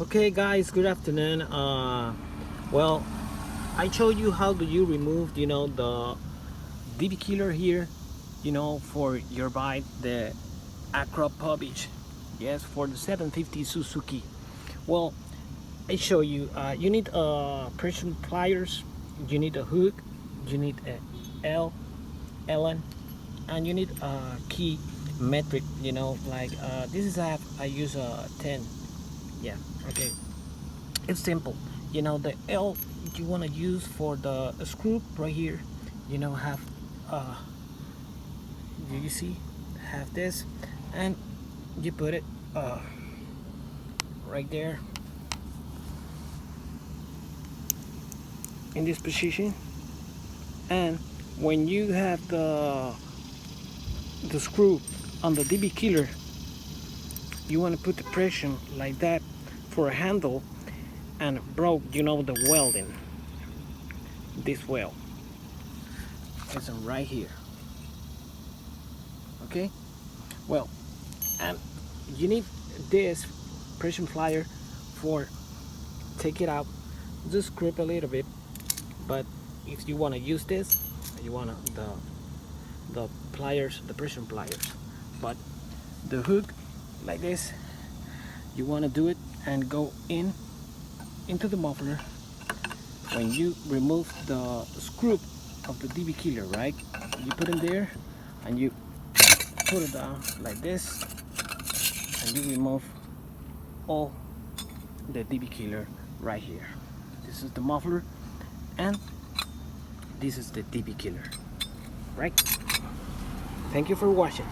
Okay guys, good afternoon. Well, I showed you how do you remove, the DB killer here, for your bike, the Acro Publish. Yes, for the 750 Susuki. Well, I show you, you need pressure pliers, you need a hook, you need a Allen, and you need a key metric, like this is I use a 10. Yeah, okay. It's simple. The L you want to use for the screw right here, have uh you see, have this, and you put it right there in this position. And when you have the screw on the DB killer, you want to put the pressure like that for a handle, and broke, the welding, this weld is right here. Okay, well, and you need this pressure plier for take it out, just grip a little bit. But if you want to use this, you want the pliers, the pressure pliers. But the hook like this, you want to do it and go into the muffler. When you remove the screw of the DB killer, right, you put it there and you put it down like this, and you remove all the DB killer right here. This is the muffler, and this is the DB killer, right? Thank you for watching.